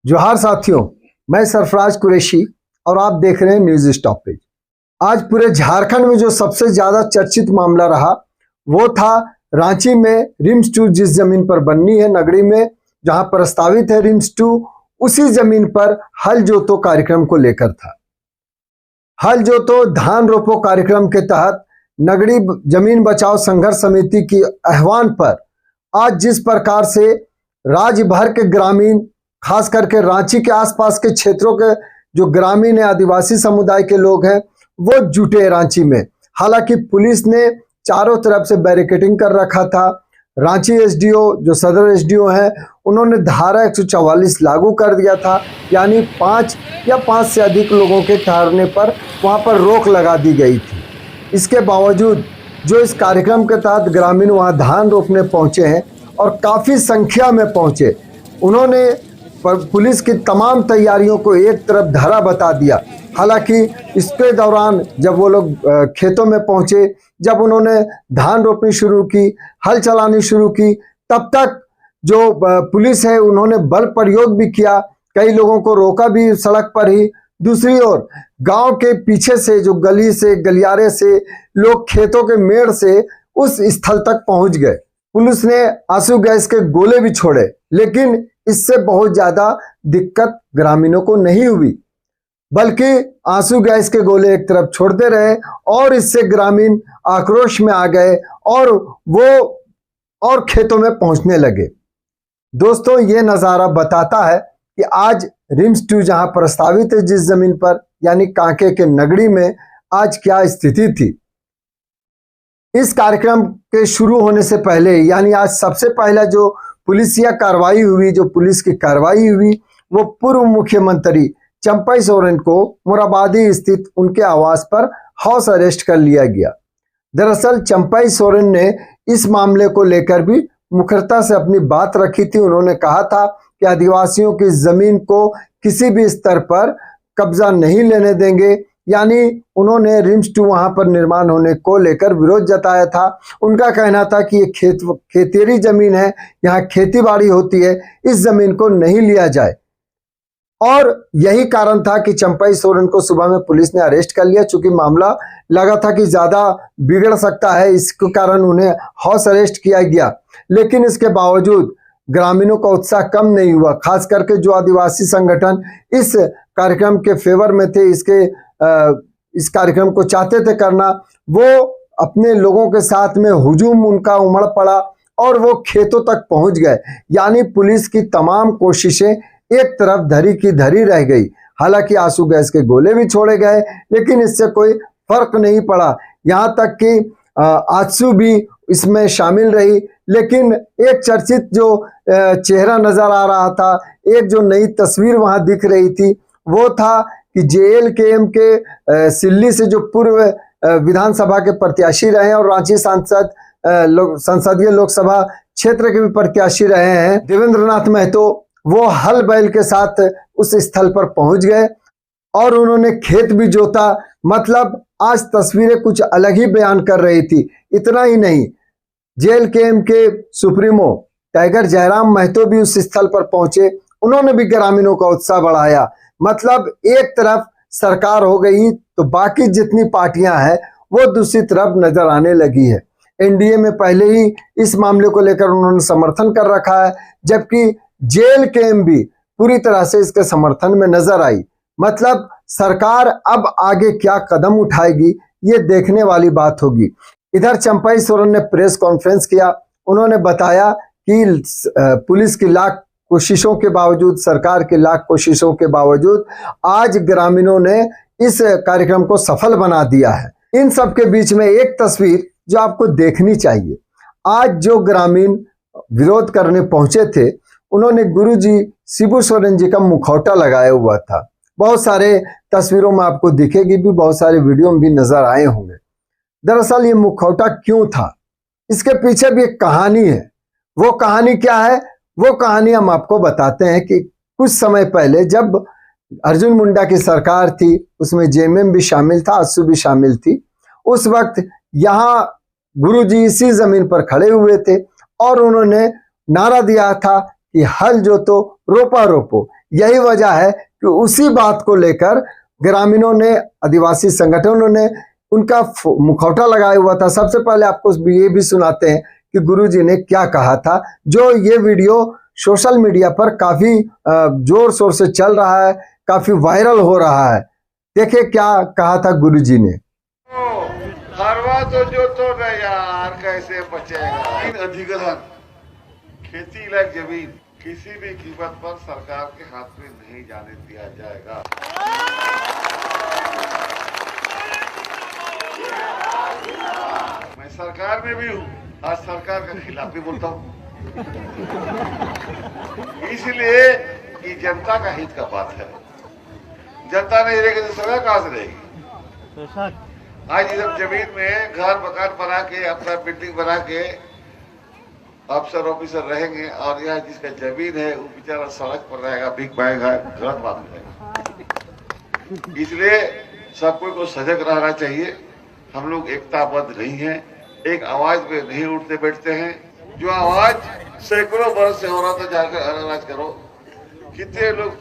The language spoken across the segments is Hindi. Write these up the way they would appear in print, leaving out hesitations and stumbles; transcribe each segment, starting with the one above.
जोहार साथियों, मैं सरफराज कुरैशी और आप देख रहे हैं न्यूज स्टॉपेज। आज पूरे झारखंड में जो सबसे ज्यादा चर्चित मामला रहा वो था रांची में रिम्स 2 जिस जमीन पर बननी है नगरी में, जहां प्रस्तावित है रिम्स 2, उसी जमीन पर हल जोतो कार्यक्रम को लेकर था। हल जोतो धान रोपो कार्यक्रम के तहत नगरी जमीन बचाओ संघर्ष समिति की आह्वान पर आज जिस प्रकार से राज्य भर के ग्रामीण, खास करके रांची के आसपास के क्षेत्रों के जो ग्रामीण आदिवासी समुदाय के लोग हैं वो जुटे रांची में। हालांकि पुलिस ने चारों तरफ से बैरिकेडिंग कर रखा था। रांची एसडीओ जो सदर एसडीओ हैं उन्होंने धारा 144 लागू कर दिया था, यानी 5 या 5 से अधिक लोगों के ठहरने पर वहां पर रोक लगा दी गई थी। इसके बावजूद जो इस कार्यक्रम के तहत ग्रामीण वहां धान रोपने पहुंचे हैं और काफ़ी संख्या में पहुंचे, उन्होंने पुलिस की तमाम तैयारियों को एक तरफ धरा बता दिया। हालांकि इसके दौरान जब वो लोग खेतों में पहुंचे, जब उन्होंने धान रोपनी शुरू की, हल चलानी शुरू की, तब तक जो पुलिस है उन्होंने बल प्रयोग भी किया, कई लोगों को रोका भी सड़क पर ही। दूसरी ओर गांव के पीछे से जो गली से गलियारे से लोग खेतों के मेड़ से उस स्थल तक पहुंच गए। पुलिस ने आंसू गैस के गोले भी छोड़े, लेकिन इससे बहुत ज्यादा दिक्कत ग्रामीणों को नहीं हुई, बल्कि आंसू गैस के गोले एक तरफ छोड़ते रहे और इससे ग्रामीण आक्रोश में आ गए और वो और खेतों में पहुंचने लगे। दोस्तों, ये नजारा बताता है कि आज रिम्स 2 जहां प्रस्तावित है जिस जमीन पर, यानी कांके के नगरी में, आज क्या स्थिति थी। इस कार्यक्रम के शुरू होने से पहले, यानी आज सबसे पहला जो पुलिसिया कार्रवाई हुई, जो पुलिस की कार्रवाई हुई, वो पूर्व मुख्यमंत्री चंपई सोरेन को मोराबादी स्थित उनके आवास पर हाउस अरेस्ट कर लिया गया। दरअसल चंपई सोरेन ने इस मामले को लेकर भी मुखरता से अपनी बात रखी थी। उन्होंने कहा था कि आदिवासियों की जमीन को किसी भी स्तर पर कब्जा नहीं लेने देंगे, यानी उन्होंने रिम्स 2 वहां पर निर्माण होने को लेकर विरोध जताया था। उनका कहना था कि ये खेतेरी जमीन है, यहाँ खेती बाड़ी होती है, इस जमीन को नहीं लिया जाए। और यही कारण था कि चंपई सोरेन को सुबह में पुलिस ने अरेस्ट कर लिया, चूंकि मामला लगा था कि ज्यादा बिगड़ सकता है, इसके कारण उन्हें हाउस अरेस्ट किया गया। लेकिन इसके बावजूद ग्रामीणों का उत्साह कम नहीं हुआ, खास करके जो आदिवासी संगठन इस कार्यक्रम के फेवर में थे, इस कार्यक्रम को चाहते थे करना, वो अपने लोगों के साथ में हुजूम उनका उमड़ पड़ा और वो खेतों तक पहुंच गए। यानी पुलिस की तमाम कोशिशें एक तरफ धरी की धरी रह गई। हालांकि आंसू गैस के गोले भी छोड़े गए, लेकिन इससे कोई फर्क नहीं पड़ा। यहाँ तक कि आंसू भी इसमें शामिल रही। लेकिन एक चर्चित जो चेहरा नजर आ रहा था, एक जो नई तस्वीर वहां दिख रही थी, वो था कि JLKM के सिल्ली से जो पूर्व विधानसभा के प्रत्याशी रहे और रांची संसदीय लोकसभा क्षेत्र के भी प्रत्याशी रहे हैं, देवेंद्र नाथ महतो, वो हल बैल के साथ उस स्थल पर पहुंच गए और उन्होंने खेत भी जोता। मतलब आज तस्वीरें कुछ अलग ही बयान कर रही थी। इतना ही नहीं, JLKM के सुप्रीमो टाइगर जयराम महतो भी उस स्थल पर पहुंचे, उन्होंने भी ग्रामीणों का उत्साह बढ़ाया। मतलब एक तरफ सरकार हो गई तो बाकी जितनी पार्टियां हैं वो दूसरी तरफ नजर आने लगी है। NDA में पहले ही इस मामले को लेकर उन्होंने समर्थन कर रखा है, जबकि JLKM भी पूरी तरह से इसके समर्थन में नजर आई। मतलब सरकार अब आगे क्या कदम उठाएगी, ये देखने वाली बात होगी। इधर चंपई सोरेन ने प्रेस कॉन्फ्रेंस किया। उन्होंने बताया कि पुलिस की लाख कोशिशों के बावजूद, सरकार की लाख कोशिशों के बावजूद आज ग्रामीणों ने इस कार्यक्रम को सफल बना दिया है। इन सब के बीच में एक तस्वीर जो आपको देखनी चाहिए। आज जो ग्रामीण विरोध करने पहुंचे थे, उन्होंने गुरुजी शिबू सोरेन जी का मुखौटा लगाया हुआ था। बहुत सारे तस्वीरों में आपको दिखेगी भी, बहुत सारे वीडियो में भी नजर आए होंगे। दरअसल ये मुखौटा क्यों था, इसके पीछे भी एक कहानी है। वो कहानी क्या है, वो कहानी हम आपको बताते हैं कि कुछ समय पहले जब अर्जुन मुंडा की सरकार थी, उसमें JMM भी शामिल था, ASU भी शामिल थी। उस वक्त यहाँ गुरुजी इसी जमीन पर खड़े हुए थे और उन्होंने नारा दिया था कि हल जोतो रोपा रोपो, यही वजह है कि उसी बात को लेकर ग्रामीणों ने, आदिवासी संगठनों ने उनका मुखौटा लगाया हुआ था। सबसे पहले आपको ये भी सुनाते हैं कि गुरुजी ने क्या कहा था, जो ये वीडियो सोशल मीडिया पर काफी जोर शोर से चल रहा है, काफी वायरल हो रहा है। देखिए क्या कहा था गुरुजी ने। हरवा तो जो तो न यार कैसे बचेगा। अधिग्रहण खेती लायक जमीन किसी भी कीमत पर सरकार के हाथ में नहीं जाने दिया जाएगा। मैं सरकार में भी हूँ, आज सरकार के खिलाफ भी बोलता हूँ, इसलिए कि जनता का हित का बात है। जनता नहीं रहेगी तो सरकार कहाँ से रहेगी। आज इस जमीन में घर मकान बना के, अपना बिल्डिंग बना के अफसर ऑफिसर रहेंगे और यहाँ जिसका जमीन है वो बेचारा सड़क पर रहेगा, भीख मांगेगा, गलत बात है। इसलिए सबको को सजग रहना चाहिए। हम लोग एकताबद्ध नहीं है, एक आवाज पे नहीं उठते बैठते हैं। जो आवाज सैकड़ों वर्ष से हो रहा था, जाकर अलग करो। कितने लोग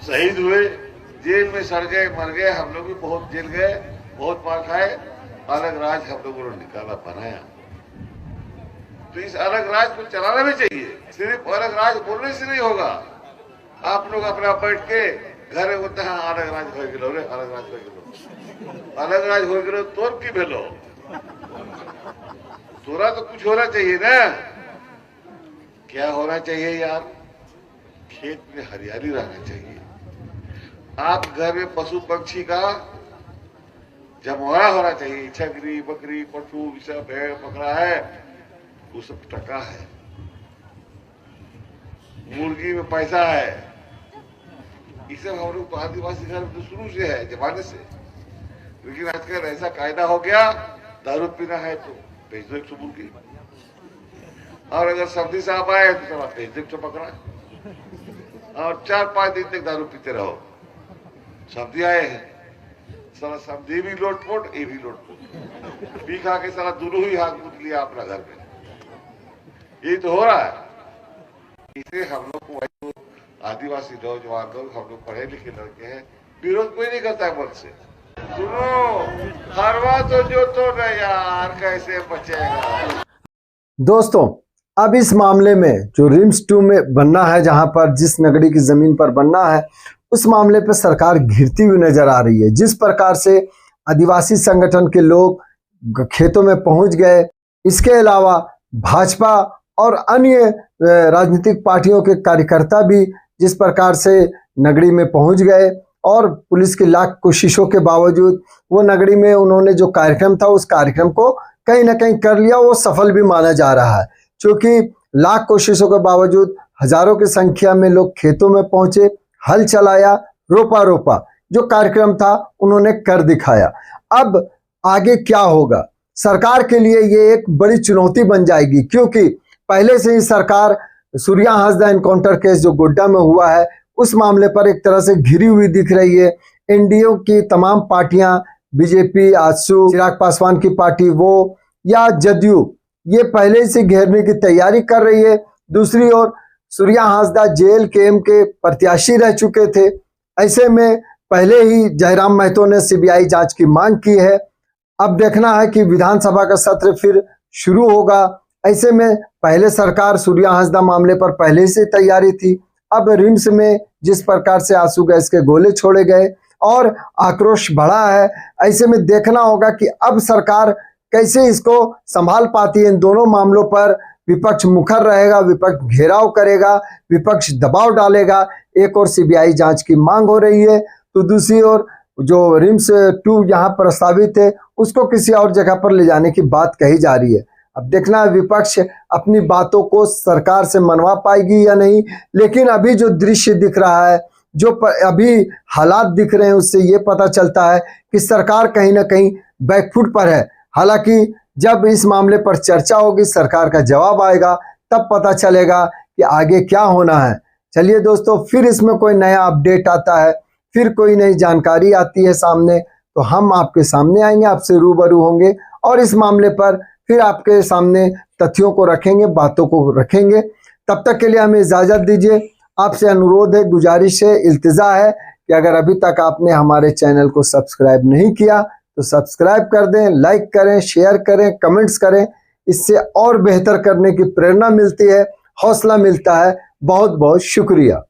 शहीद हुए, जेल में सड़ गए, मर गए, हम लोग भी बहुत जेल गए, बहुत मार खाए। अलग राज हम लोगों ने निकाला, बनाया। तो इस अलग राज को चलाना भी चाहिए। सिर्फ अलग राज बोलने से नहीं होगा। आप लोग अपना बैठ के घर में बोलते हैं अलग राज हो गए, अलग राज हो गए, अलग राज हो गए, तोर की भेलो तोरा तो कुछ होना चाहिए ना। क्या होना चाहिए यार, खेत में हरियाली रहना चाहिए। आप घर में पशु पक्षी का जमवाड़ा होना चाहिए। छकरी बकरी पशु सब भेड़ बकरा है, वो सब टका है। मुर्गी में पैसा है। इसे हम लोग तो आदिवासी घर में तो शुरू से है, जमाने से। लेकिन आजकल ऐसा कायदा हो गया, दारू पीना है तो भेज दो 100 मुर्गी, और अगर सर्दी साहब आए तो साला भेज दो 100 बकरा, और 4-5 दिन तक दारू पीते रहो। सर्दी आए हैं, साला सर्दी भी लोटपोट, ये भी लोटपोट, पी खा के साला दोनों ही हाथ मुझ लिया अपना घर में। यही तो हो रहा है। इसे हम लोग को आदिवासी नौजवान लोग, हम लोग पढ़े लिखे लड़के हैं, विरोध कोई नहीं करता है मन से। सुनो, हरवा तो जो तो न यार कैसे बचेगा। दोस्तों, अब इस मामले में जो रिम्स 2 में बनना है, जहां पर जिस नगरी की जमीन पर बनना है, उस मामले पर सरकार घिरती हुई नजर आ रही है। जिस प्रकार से आदिवासी संगठन के लोग खेतों में पहुंच गए, इसके अलावा भाजपा और अन्य राजनीतिक पार्टियों के कार्यकर्ता भी जिस प्रकार से नगरी में पहुंच गए, और पुलिस की लाख कोशिशों के बावजूद वो नगरी में उन्होंने जो कार्यक्रम था, उस कार्यक्रम को कहीं ना कहीं कर लिया। वो सफल भी माना जा रहा है, क्योंकि लाख कोशिशों के बावजूद हजारों की संख्या में लोग खेतों में पहुंचे, हल चलाया, रोपा, जो कार्यक्रम था उन्होंने कर दिखाया। अब आगे क्या होगा, सरकार के लिए ये एक बड़ी चुनौती बन जाएगी, क्योंकि पहले से ही सरकार सूर्या हासदा एनकाउंटर केस जो गोड्डा में हुआ है, उस मामले पर एक तरह से घिरी हुई दिख रही है। एनडीए की तमाम पार्टियां, बीजेपी, आजसू, चिराग पासवान की पार्टी वो, या जदयू, ये पहले से घेरने की तैयारी कर रही है। दूसरी ओर सूर्या हासदा JLKM के प्रत्याशी रह चुके थे। ऐसे में पहले ही जयराम महतो ने सीबीआई जांच की मांग की है। अब देखना है कि विधानसभा का सत्र फिर शुरू होगा। ऐसे में पहले सरकार सूर्या हासदा मामले पर पहले से तैयारी थी। अब रिम्स में जिस प्रकार से आंसू गैस के गोले छोड़े गए और आक्रोश बढ़ा है, ऐसे में देखना होगा कि अब सरकार कैसे इसको संभाल पाती है। इन दोनों मामलों पर विपक्ष मुखर रहेगा, विपक्ष घेराव करेगा, विपक्ष दबाव डालेगा। एक और सीबीआई जांच की मांग हो रही है, तो दूसरी ओर जो रिम्स 2 यहाँ प्रस्तावित है, उसको किसी और जगह पर ले जाने की बात कही जा रही है। अब देखना है विपक्ष अपनी बातों को सरकार से मनवा पाएगी या नहीं। लेकिन अभी जो दृश्य दिख रहा है, जो अभी हालात दिख रहे हैं, उससे ये पता चलता है कि सरकार कहीं ना कहीं बैकफुट पर है। हालांकि जब इस मामले पर चर्चा होगी, सरकार का जवाब आएगा, तब पता चलेगा कि आगे क्या होना है। चलिए दोस्तों, फिर इसमें कोई नया अपडेट आता है, फिर कोई नई जानकारी आती है सामने, तो हम आपके सामने आएंगे, आपसे रूबरू होंगे और इस मामले पर फिर आपके सामने तथ्यों को रखेंगे, बातों को रखेंगे। तब तक के लिए हमें इजाजत दीजिए। आपसे अनुरोध है, गुजारिश है, इल्तिजा है कि अगर अभी तक आपने हमारे चैनल को सब्सक्राइब नहीं किया तो सब्सक्राइब कर दें, लाइक करें, शेयर करें, कमेंट्स करें। इससे और बेहतर करने की प्रेरणा मिलती है, हौसला मिलता है। बहुत बहुत शुक्रिया।